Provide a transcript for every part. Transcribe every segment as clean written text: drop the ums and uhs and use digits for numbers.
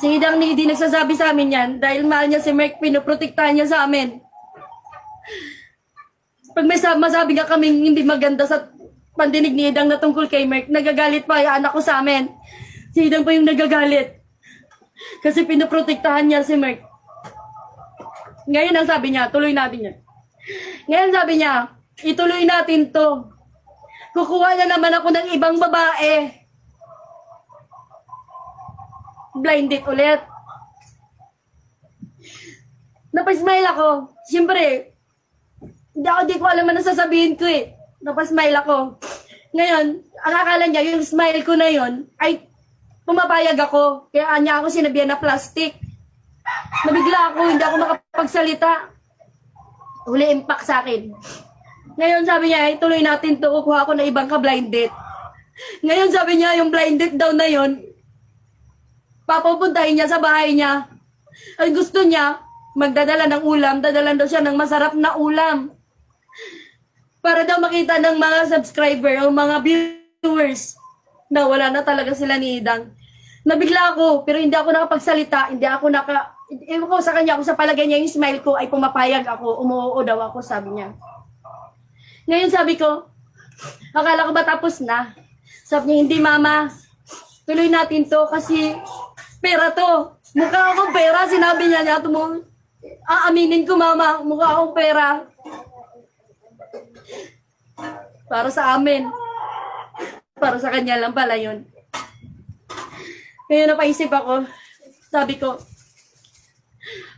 Si Idang hindi nagsasabi sa amin yan dahil mahal niya si Merck, pinoprotektahan niya sa amin. Pag may masabi nga kaming hindi maganda sa pandinig ni Idang na tungkol kay Merck, nagagalit pa yung anak ko sa amin. Si Idang pa yung nagagalit. Kasi pinoprotektahan niya si Merck. Ngayon ang sabi niya, tuloy natin yan. Ngayon sabi niya, ituloy natin to. Kukuha na naman ako ng ibang babae. Blind date ulit. Napasmile ako. Siyempre, di ko alam ano sasabihin ko eh. Napasmile ako. Ngayon, ang akala niya, yung smile ko na yon ay pumapayag ako. Kaya niya ako sinabihan na plastic. Nabigla ako, hindi ako makapagsalita. Huli impact sa akin. Ngayon sabi niya, tuloy natin to, kukuha ako ng ibang ka-blind date. Ngayon sabi niya, yung blind date daw na yon, papupuntahin niya sa bahay niya. Ang gusto niya, magdadala ng ulam, dadalan daw siya ng masarap na ulam. Para daw makita ng mga subscriber o mga viewers na wala na talaga sila ni Idang. Nabigla ako, pero hindi ako nakapagsalita, ewan ko sa kanya, kung sa palagay niya yung smile ko ay pumapayag ako, umuoo daw ako, sabi niya. Ngayon sabi ko, akala ko ba tapos na? Sabi niya, hindi mama, tuloy natin to kasi pera to. Mukha akong pera, sinabi niya aaminin ko mama, mukha akong pera. Para sa amin. Para sa kanya lang pala yun. Ngayon napaisip ako, sabi ko,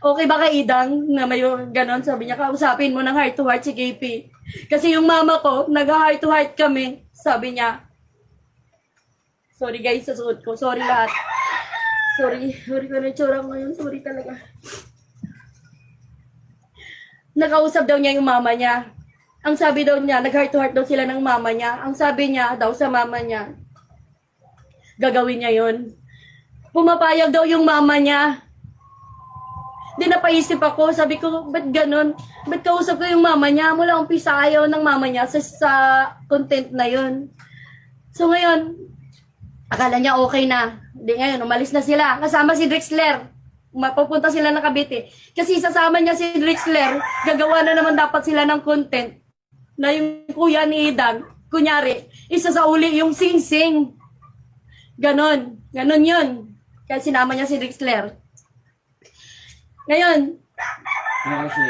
okay ba kay Idang na may ganon? Sabi niya, kausapin mo ng heart to heart si KP. Kasi yung mama ko, nag-heart to heart kami. Sabi niya, sorry guys sa suot ko, sorry lahat. Sorry ko na itsura ko ngayon, sorry talaga. Nakausap daw niya yung mama niya. Ang sabi daw niya, nag-heart to heart daw sila ng mama niya. Ang sabi niya daw sa mama niya, gagawin niya yun. Pumapayag daw yung mama niya. Di napaisip ako, sabi ko, ba't ganon? Ba't kausap ko yung mama niya? Mula umpisa ayaw ng mama niya sa content na yun. So ngayon, akala niya okay na. Di ngayon, umalis na sila. Kasama si Drexler. Mapupunta sila ng Cavite. Kasi sasama niya si Drexler, gagawa na naman dapat sila ng content na yung kuya ni Idang, kunyari, isa sa uli yung sing-sing. Ganon. Ganon yun. Kaya sinama niya si Drexler. Ngayon,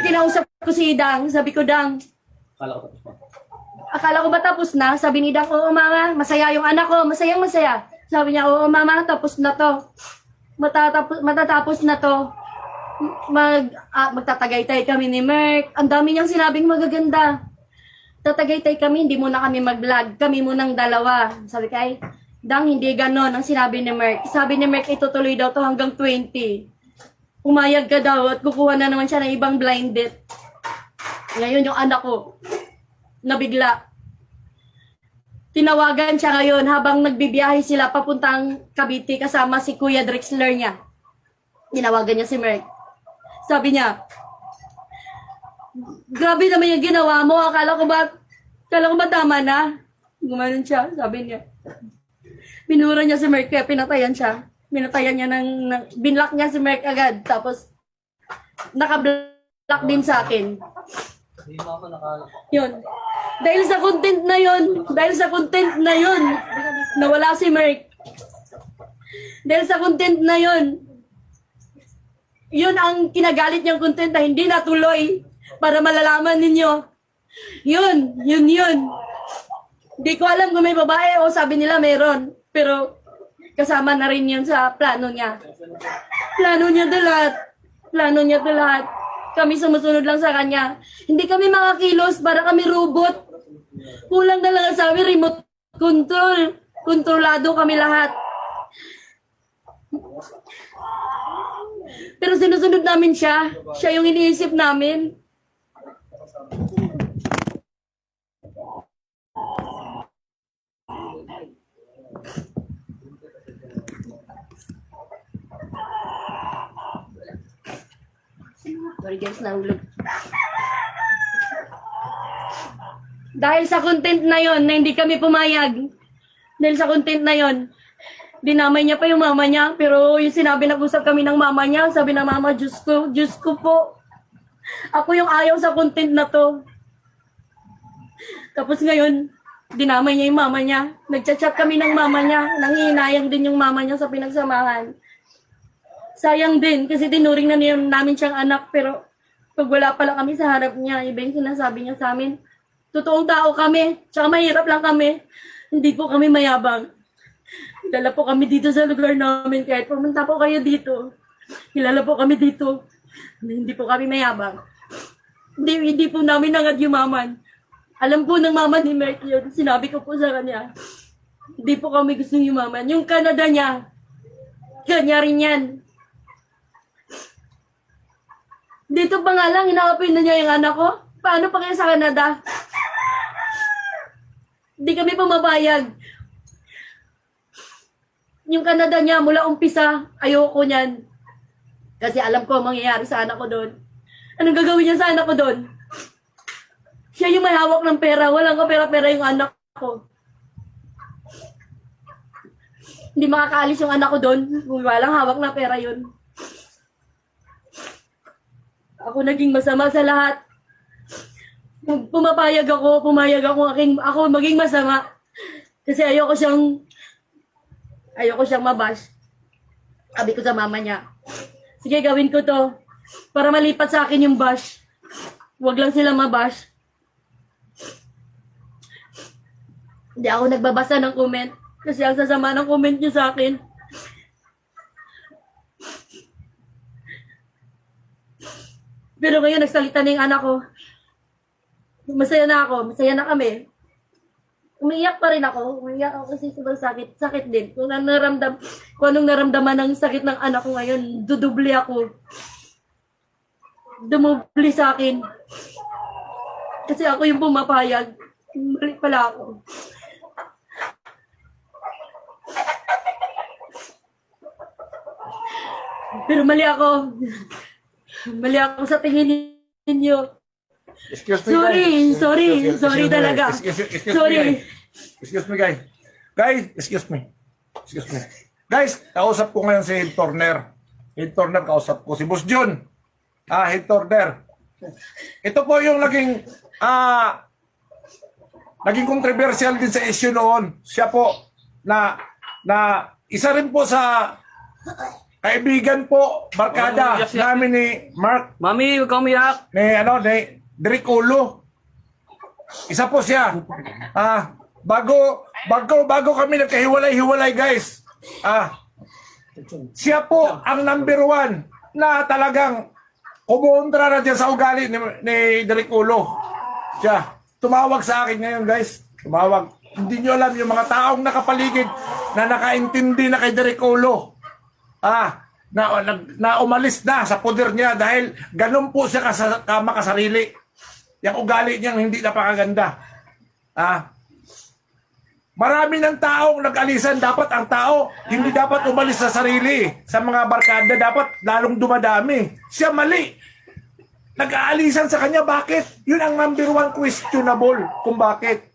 kinausap ko si Idang. Sabi ko, Dang, akala ko ba tapos na? Sabi ni Idang, oo mama, masaya yung anak ko, masayang masaya. Sabi niya, oo mama, tapos na to. Matatapos na to. Magtatagaytay kami ni Merck. Ang dami niyang sinabing magaganda. Tatagaytay kami, hindi muna kami mag-vlog. Kami munang dalawa. Sabi kay, Dang, hindi ganon ang sinabi ni Merck. Sabi ni Merck, itutuloy daw to hanggang 20. Umayag ka daw at kukuha na naman siya ng ibang blind date. Ngayon yung anak ko, nabigla. Tinawagan siya ngayon habang nagbibiyahe sila papuntang Cavite kasama si Kuya Drexler niya. Tinawagan niya si Merck. Sabi niya, grabe naman yung ginawa mo. Akala ko ba tama na? Gumanon siya, sabi niya. Binura niya si Merck kaya pinatayan siya. Binatayan niya binlock niya si Merck agad. Tapos, naka-block din sa akin. Yun. Dahil sa content na yun, nawala si Merck. Dahil sa content na yun, yun ang kinagalit niyang content na hindi natuloy para malalaman ninyo. Yun. Di ko alam kung may babae o sabi nila meron. Pero kasama na rin yun sa plano niya. Plano niya to lahat. Kami sumusunod lang sa kanya. Hindi kami makakilos para kami robot. Kulang na lang sa amin remote control. Kontrolado kami lahat. Pero sinusunod namin siya. Siya yung iniisip namin. Sorry guys, nahulog. Dahil sa content na yon na hindi kami pumayag. Dahil sa content na yon, Dinamay niya pa yung mama niya, pero yung sinabi nag-usap kami ng mama niya, sabi na mama, Diyos ko po. Ako yung ayaw sa content na to. Tapos ngayon, dinamay niya yung mama niya. Nagchat-chat kami ng mama niya. Nangihinayang din yung mama niya sa pinagsamahan. Sayang din, kasi tinuring na niya namin siyang anak, pero pag wala pa lang kami sa harap niya, iba yung sinasabi niya sa amin. Totoong tao kami, tsaka mahirap lang kami. Hindi po kami mayabang. Kilala po kami dito sa lugar namin. Kahit pumunta po kayo dito. Kilala po kami dito. Hindi po kami mayabang. Hindi po namin nangadyumaman. Alam po ng mama ni Mert yun. Sinabi ko po sa kanya. Hindi po kami gustong yumaman. Yung Canada niya, kanya rin yan. Dito pa nga lang, inakapin na niya yung anak ko. Paano pa kaya sa Canada? Hindi kami pumapayag. Yung Canada niya, mula umpisa, ayoko niyan. Kasi alam ko ang mangyayari sa anak ko doon. Anong gagawin niya sa anak ko doon? Siya yung may hawak ng pera. Walang kapera-pera yung anak ko. Hindi makakaalis yung anak ko doon kung walang hawak na pera yun. Ako naging masama sa lahat. Pumayag ako maging masama. Kasi ayoko siyang mabash. Sabi ko sa mama niya, sige, gawin ko to. Para malipat sa akin yung bash. Huwag lang sila mabash. Hindi ako nagbabasa ng comment. Kasi ang sasama ng comment niya sa akin. Pero ngayon, nagsalita na yung anak ko. Masaya na ako. Masaya na kami. Umiiyak pa rin ako. Umiiyak ako kasi sobrang sakit. Sakit din. Kung anong naramdaman ng sakit ng anak ko ngayon, dudubli ako. Dumubli sa akin. Kasi ako yung pumapayag. Mali pala ako. Pero mali ako. Mali ako sa tingin ninyo. Excuse me, Sorry, guys. sorry Excuse me, talaga. Sorry. Excuse me, guys. Guys, excuse me. Excuse me. Guys, kausap ko ngayon si Head Turner. Head Turner, kausap ko si Boss John. Head Turner. Ito po yung naging controversial din sa issue noon. Siya po na isa rin po sa kaibigan po, barkada namin ni Mark. Mami, huwag kang umiyak. Ni Derek Ulo. Isa po siya. Bago kami nagkahiwalay-hiwalay, guys. Siya po ang number 1 na talagang kumontra na dyan sa ugali ni Derek Ulo. Siya. Tumawag sa akin ngayon, guys. Tumawag. Hindi nyo alam yung mga taong nakapaligid na nakaintindi na kay Derek Ulo. Na umalis na sa poder niya dahil ganun po siya makasarili. Yung ugali niyang hindi napakaganda. Marami ng taong nag-alisan. Dapat ang tao hindi dapat umalis sa sarili. Sa mga barkada dapat lalong dumadami. Siya mali. Nag-aalisan sa kanya. Bakit? Yun ang number 1 questionable kung bakit.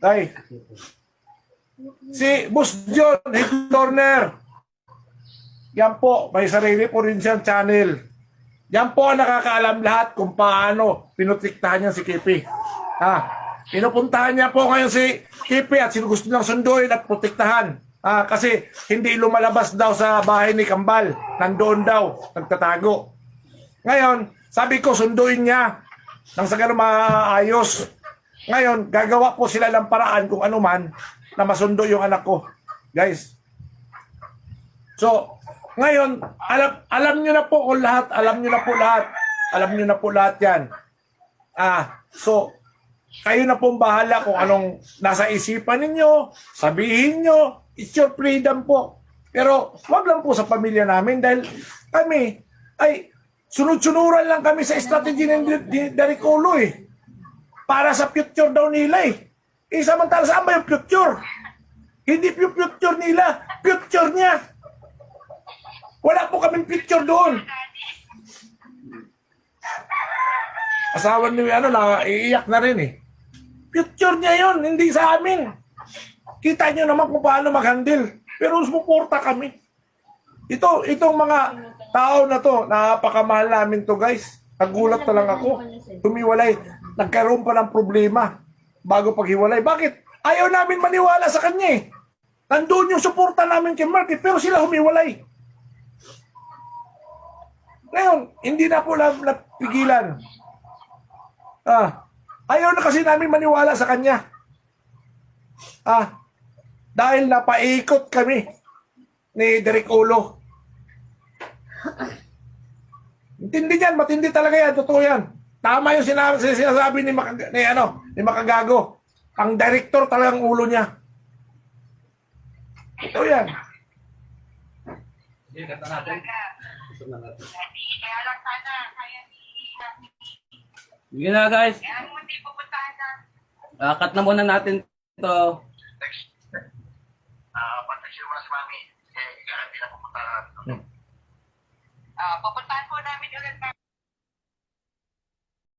Ay. Si Boss John, Head Turner. Yan po, may sarili po rin siyang channel. Yan po ang nakakaalam lahat kung paano pinutiktahan niya si Kipi. Pinupuntahan niya po ngayon si Kipi at sino gusto niyang sunduin at protektahan. Kasi hindi lumalabas daw sa bahay ni Kambal. Nandoon daw, nagtatago. Ngayon, sabi ko sunduin niya nang sa ganun maayos. Ngayon, gagawa po sila ng paraan kung ano man na masundo yung anak ko. Guys. So, ngayon, alam nyo na po kung lahat. Alam nyo na po lahat yan. So, kayo na pong bahala kung anong nasa isipan ninyo. Sabihin nyo. It's your freedom po. Pero, wag lang po sa pamilya namin dahil kami ay sunod-sunuran lang kami sa strategy ni Derek Ulo eh. Para sa future daw nila eh. Samantala saan ba yung future? Hindi yung future nila. Future niya. Wala po kaming picture doon. Asawa ni iiyak na rin eh. Future niya yon, hindi sa amin. Kita nyo naman kung paano mag-handle. Pero suporta kami. Itong mga tao na to, napakamahal namin to guys. Nagulat na lang ako. Tumiwalay. Nagkaroon pa ng problema bago paghiwalay. Bakit? Ayaw namin maniwala sa kanya eh. Nandun yung suporta namin kay Mark eh, pero sila humiwalay. Ngayon, hindi na po napigilan. Ayaw na kasi namin maniwala sa kanya. Dahil napaikot kami ni Derek Ulo. Matindi yan, matindi talaga yan, totoo yan. Tama yung sinasabi ni Makagago. Ang director talagang ulo niya. Totoo yan. Sige na guys. Cut na muna natin ito. Pansinin mo na si Mami. Hindi na pupunta.